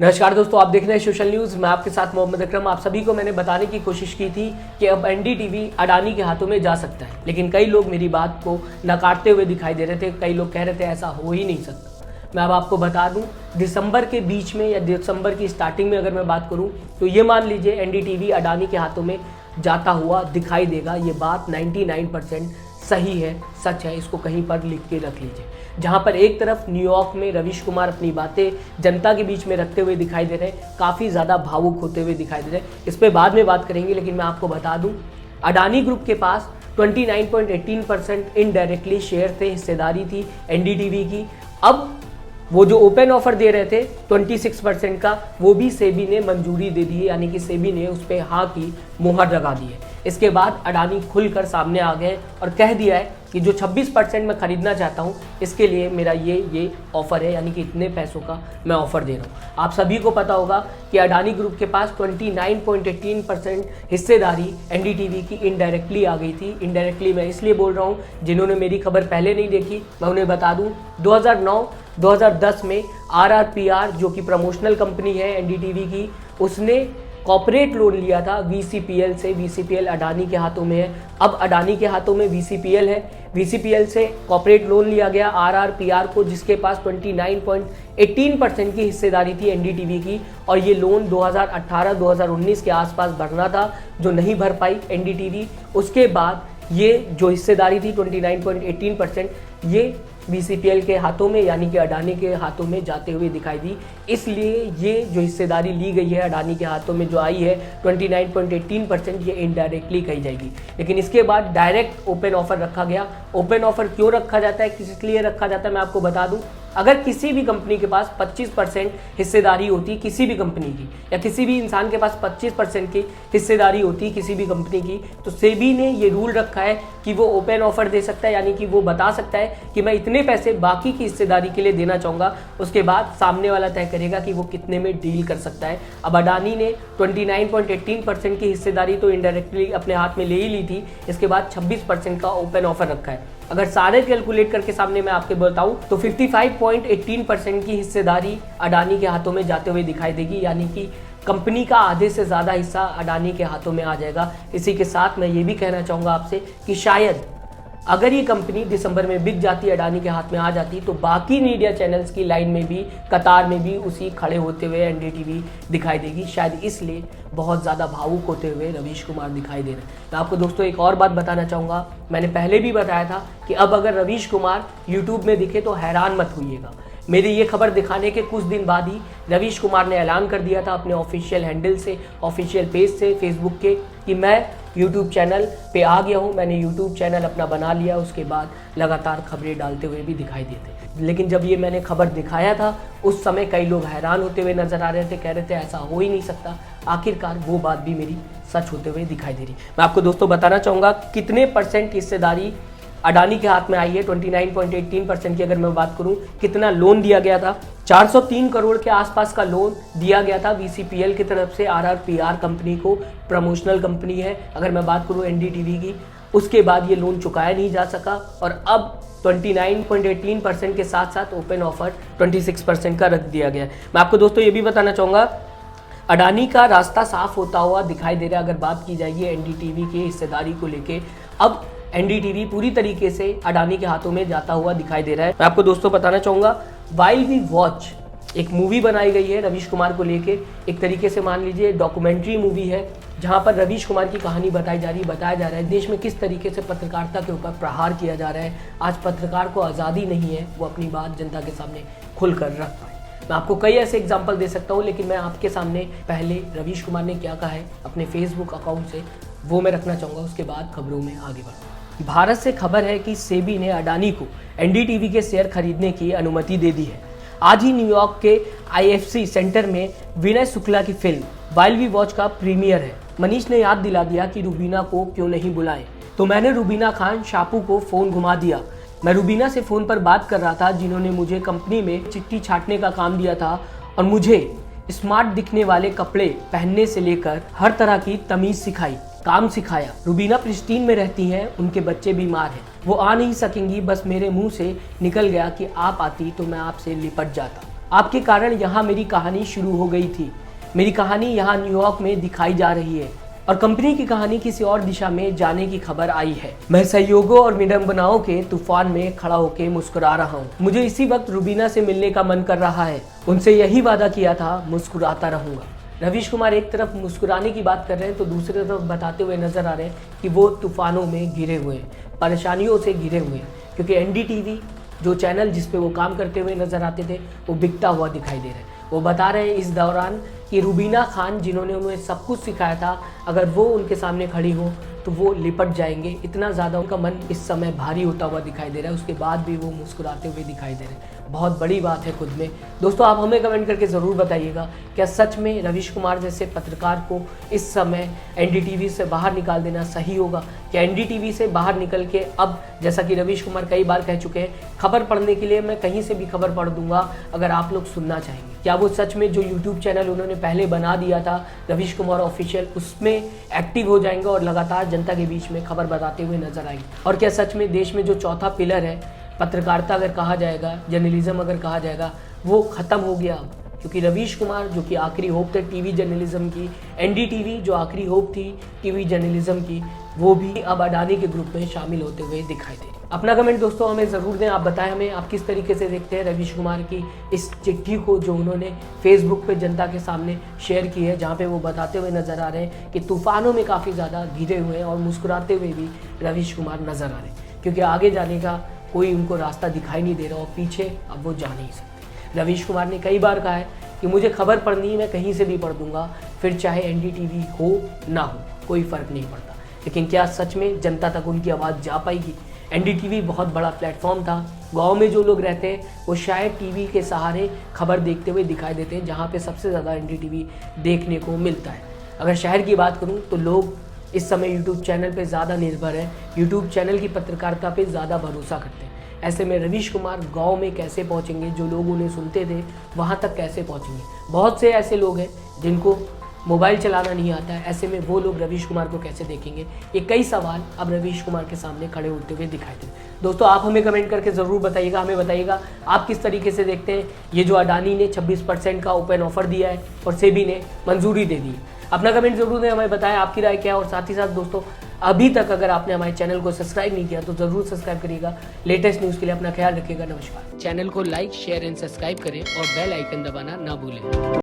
नमस्कार दोस्तों, आप देख रहे हैं सोशल न्यूज़। मैं आपके साथ मोहम्मद अकरम। आप सभी को मैंने बताने की कोशिश की थी कि अब एनडीटीवी अडानी के हाथों में जा सकता है, लेकिन कई लोग मेरी बात को नकारते हुए दिखाई दे रहे थे। कई लोग कह रहे थे ऐसा हो ही नहीं सकता। मैं अब आपको बता दूं, दिसंबर के बीच में या दिसंबर की स्टार्टिंग में अगर मैं बात करूं तो ये मान लीजिए एनडीटीवी अडानी के हाथों में जाता हुआ दिखाई देगा। ये बात 99% सही है, सच है। इसको कहीं पर लिख के रख लीजिए। जहां पर एक तरफ न्यूयॉर्क में रवीश कुमार अपनी बातें जनता के बीच में रखते हुए दिखाई दे रहे हैं, काफ़ी ज़्यादा भावुक होते हुए दिखाई दे रहे हैं। इस पर बाद में बात करेंगे, लेकिन मैं आपको बता दूं अडानी ग्रुप के पास 29.18% इनडायरेक्टली शेयर थे, हिस्सेदारी थी एनडीटीवी की। अब वो जो ओपन ऑफर दे रहे थे 26% का, वो भी सेबी ने मंजूरी दे दी है, यानी कि सेबी ने उस पर हाँ की मुहर लगा दी है। इसके बाद अडानी खुलकर सामने आ गए और कह दिया है कि जो 26% मैं खरीदना चाहता हूँ, इसके लिए मेरा ये ऑफर है, यानी कि इतने पैसों का मैं ऑफर दे रहा हूँ। आप सभी को पता होगा कि अडानी ग्रुप के पास 29.18% हिस्सेदारी एनडीटीवी की इनडायरेक्टली आ गई थी। इनडायरेक्टली मैं इसलिए बोल रहा हूँ, जिन्होंने मेरी खबर पहले नहीं देखी मैं उन्हें बता दूँ, 2009-2010 में RRPR जो कि प्रमोशनल कंपनी है एनडीटीवी की, उसने कॉर्पोरेट लोन लिया था VCPL से। VCPL अडानी के हाथों में है। अब अडानी के हाथों में VCPL है। VCPL से कॉर्पोरेट लोन लिया गया RRPR को, जिसके पास 29.18% की हिस्सेदारी थी एनडीटीवी की, और ये लोन 2018-2019 के आसपास भरना था, जो नहीं भर पाई एनडीटीवी। उसके बाद ये जो हिस्सेदारी थी 29.18%, ये VCPL के हाथों में, यानी कि अडानी के हाथों में जाते हुए दिखाई दी। इसलिए ये जो हिस्सेदारी ली गई है अडानी के हाथों में जो आई है 29.18%, ये इनडायरेक्टली कही जाएगी। लेकिन इसके बाद डायरेक्ट ओपन ऑफर रखा गया। ओपन ऑफर क्यों रखा जाता है, किस लिए रखा जाता है, मैं आपको बता दूं। अगर किसी भी कंपनी के पास 25% हिस्सेदारी होती, किसी भी कंपनी की, या किसी भी इंसान के पास 25% की हिस्सेदारी होती किसी भी कंपनी की, तो सेबी ने ये रूल रखा है कि वो ओपन ऑफर दे सकता है, यानी कि वो बता सकता है कि मैं इतने पैसे बाकी की हिस्सेदारी के लिए देना चाहूँगा। उसके बाद सामने वाला तय करेगा कि वो कितने में डील कर सकता है। अब अडानी ने 29.18% की हिस्सेदारी तो इनडायरेक्टली अपने हाथ में ले ही ली थी। इसके बाद 26% का ओपन ऑफर रखा है। अगर सारे कैलकुलेट करके सामने मैं आपके बताऊं तो 55.18% की हिस्सेदारी अडानी के हाथों में जाते हुए दिखाई देगी, यानी कि कंपनी का आधे से ज़्यादा हिस्सा अडानी के हाथों में आ जाएगा। इसी के साथ मैं ये भी कहना चाहूँगा आपसे कि शायद अगर ये कंपनी दिसंबर में बिक जाती, अडानी के हाथ में आ जाती, तो बाकी मीडिया चैनल्स की लाइन में भी, कतार में भी उसी खड़े होते हुए एनडीटीवी दिखाई देगी। शायद इसलिए बहुत ज़्यादा भावुक होते हुए रवीश कुमार दिखाई दे रहे हैं। मैं आपको दोस्तों एक और बात बताना चाहूँगा। मैंने पहले भी बताया था कि अब अगर रवीश कुमार यूट्यूब में दिखे तो हैरान मत होइएगा। मेरी ये खबर दिखाने के कुछ दिन बाद ही रवीश कुमार ने ऐलान कर दिया था अपने ऑफिशियल हैंडल से, ऑफिशियल पेज से, फेसबुक के, कि मैं यूट्यूब चैनल पे आ गया हूँ, मैंने यूट्यूब चैनल अपना बना लिया। उसके बाद लगातार खबरें डालते हुए भी दिखाई देते। लेकिन जब ये मैंने खबर दिखाया था, उस समय कई लोग हैरान होते हुए नजर आ रहे थे, कह रहे थे ऐसा हो ही नहीं सकता। आखिरकार वो बात भी मेरी सच होते हुए दिखाई दे रही। मैं आपको दोस्तों बताना चाहूँगा कितने परसेंट हिस्सेदारी अडानी के हाथ में आई है। 29.18% की अगर मैं बात करूं, कितना लोन दिया गया था, 403 करोड़ के आसपास का लोन दिया गया था VCPL की तरफ से RRPR कंपनी को। प्रमोशनल कंपनी है। अगर मैं बात करूं एनडीटीवी की, उसके बाद ये लोन चुकाया नहीं जा सका, और अब 29.18% के साथ साथ ओपन ऑफर 26% का रख दिया गया है। मैं आपको दोस्तों ये भी बताना चाहूँगा, अडानी का रास्ता साफ होता हुआ दिखाई दे रहा है। अगर बात की जाएगी एनडीटीवी की हिस्सेदारी को लेके, अब एनडीटीवी पूरी तरीके से अडानी के हाथों में जाता हुआ दिखाई दे रहा है। मैं आपको दोस्तों बताना चाहूँगा, व्हाइल वी वॉच एक मूवी बनाई गई है रवीश कुमार को लेके। एक तरीके से मान लीजिए डॉक्यूमेंट्री मूवी है, जहाँ पर रवीश कुमार की कहानी बताया जा रहा है देश में किस तरीके से पत्रकारिता के ऊपर प्रहार किया जा रहा है। आज पत्रकार को आज़ादी नहीं है, वो अपनी बात जनता के सामने खुलकर रख पाए। मैं आपको कई ऐसे एग्जाम्पल दे सकता हूँ, लेकिन मैं आपके सामने पहले रवीश कुमार ने क्या कहा है अपने फेसबुक अकाउंट से, वो मैं रखना चाहूँगा। उसके बाद खबरों में आगे बढ़ूँगा। भारत से खबर है कि सेबी ने अडानी को एनडीटीवी के शेयर खरीदने की अनुमति दे दी है। आज ही न्यूयॉर्क के IFC सेंटर में विनय शुक्ला की फिल्म व्हाइल वी वॉच का प्रीमियर है। मनीष ने याद दिला दिया कि रूबीना को क्यों नहीं बुलाएं, तो मैंने रूबीना खान शापू को फ़ोन घुमा दिया। मैं रूबीना से फ़ोन पर बात कर रहा था, जिन्होंने मुझे कंपनी में चिट्ठी छाटने का काम दिया था और मुझे स्मार्ट दिखने वाले कपड़े पहनने से लेकर हर तरह की तमीज़ सिखाई, काम सिखाया। रूबीना प्रिस्टीन में रहती हैं, उनके बच्चे बीमार हैं, वो आ नहीं सकेंगी। बस मेरे मुंह से निकल गया कि आप आती तो मैं आपसे लिपट जाता। आपके कारण यहाँ मेरी कहानी शुरू हो गई थी। मेरी कहानी यहाँ न्यूयॉर्क में दिखाई जा रही है और कंपनी की कहानी किसी और दिशा में जाने की खबर आई है। मैं सहयोगों और विडंबनाओं के तूफान में खड़ा होकर मुस्कुरा रहा हूँ। मुझे इसी वक्त रुबीना से मिलने का मन कर रहा है। उनसे यही वादा किया था, मुस्कुराता रहूंगा। रवीश कुमार एक तरफ मुस्कुराने की बात कर रहे हैं तो दूसरी तरफ बताते हुए नजर आ रहे हैं कि वो तूफानों में घिरे हुए हैं, परेशानियों से घिरे हुए हैं, क्योंकि एनडीटीवी जो चैनल जिस पे वो काम करते हुए नजर आते थे वो बिकता हुआ दिखाई दे रहा है। वो बता रहे हैं इस दौरान कि रुबीना खान जिन्होंने उन्हें सब कुछ सिखाया था, अगर वो उनके सामने खड़ी हो तो वो लिपट जाएंगे। इतना ज़्यादा उनका मन इस समय भारी होता हुआ दिखाई दे रहा है। उसके बाद भी वो मुस्कुराते हुए दिखाई दे रहे हैं। बहुत बड़ी बात है खुद में। दोस्तों आप हमें कमेंट करके ज़रूर बताइएगा, क्या सच में रवीश कुमार जैसे पत्रकार को इस समय एनडीटीवी से बाहर निकाल देना सही होगा? क्या एनडीटीवी से बाहर निकल के अब, जैसा कि रवीश कुमार कई बार कह चुके हैं, खबर पढ़ने के लिए मैं कहीं से भी खबर पढ़ दूंगा अगर आप लोग सुनना चाहेंगे? क्या वो सच में जो यूट्यूब चैनल उन्होंने पहले बना दिया था रवीश कुमार ऑफिशियल, उसमें एक्टिव हो जाएंगे और लगातार जनता के बीच में खबर बताते हुए नजर आएंगे? और क्या सच में देश में जो चौथा पिलर है, पत्रकारिता अगर कहा जाएगा, जर्नलिज्म अगर कहा जाएगा, वो ख़त्म हो गया अब? क्योंकि रवीश कुमार जो कि आखिरी होप थे टीवी जर्नलिज्म की, एनडीटीवी जो आखिरी होप थी टीवी जर्नलिज्म की, वो भी अब अडानी के ग्रुप में शामिल होते हुए दिखाई दे। अपना कमेंट दोस्तों हमें ज़रूर दें। आप बताएं हमें आप किस तरीके से देखते हैं रवीश कुमार की इस चिट्ठी को जो उन्होंने फेसबुक पे जनता के सामने शेयर की है, जहाँ पे वो बताते हुए नज़र आ रहे हैं कि तूफानों में काफ़ी ज़्यादा घिरे हुए हैं और मुस्कुराते हुए भी रवीश कुमार नज़र आ रहे हैं, क्योंकि आगे जाने का कोई उनको रास्ता दिखाई नहीं दे रहा और पीछे अब वो जा नहीं सकते। रवीश कुमार ने कई बार कहा है कि मुझे खबर पढ़नी मैं कहीं से भी पढ़ दूंगा, फिर चाहे एनडीटीवी हो ना हो, कोई फ़र्क नहीं पड़ता। लेकिन क्या सच में जनता तक उनकी आवाज़ जा पाएगी? एनडीटीवी बहुत बड़ा प्लेटफॉर्म था। गांव में जो लोग रहते हैं वो शायद टीवी के सहारे खबर देखते हुए दिखाई देते हैं, जहाँ पे सबसे ज़्यादा एनडीटीवी देखने को मिलता है। अगर शहर की बात करूँ तो लोग इस समय यूट्यूब चैनल पे ज़्यादा निर्भर है, यूट्यूब चैनल की पत्रकारिता पे ज़्यादा भरोसा करते हैं। ऐसे में रवीश कुमार गांव में कैसे पहुंचेंगे? जो लोग उन्हें सुनते थे वहां तक कैसे पहुंचेंगे? बहुत से ऐसे लोग हैं जिनको मोबाइल चलाना नहीं आता है। ऐसे में वो लोग रवीश कुमार को कैसे देखेंगे? ये कई सवाल अब रवीश कुमार के सामने खड़े होते हुए दिखाई दे। दोस्तों आप हमें कमेंट करके ज़रूर बताइएगा, हमें बताइएगा आप किस तरीके से देखते हैं ये जो अडानी ने 26% का ओपन ऑफर दिया है और सेबी ने मंजूरी दे दी है। अपना कमेंट जरूर दें, हमें बताएं आपकी राय क्या है। और साथ ही साथ दोस्तों अभी तक अगर आपने हमारे चैनल को सब्सक्राइब नहीं किया तो ज़रूर सब्सक्राइब करिएगा। लेटेस्ट न्यूज़ के लिए अपना ख्याल रखिएगा। नमस्कार। चैनल को लाइक, शेयर एंड सब्सक्राइब करें और बेल आइकन दबाना ना भूलें।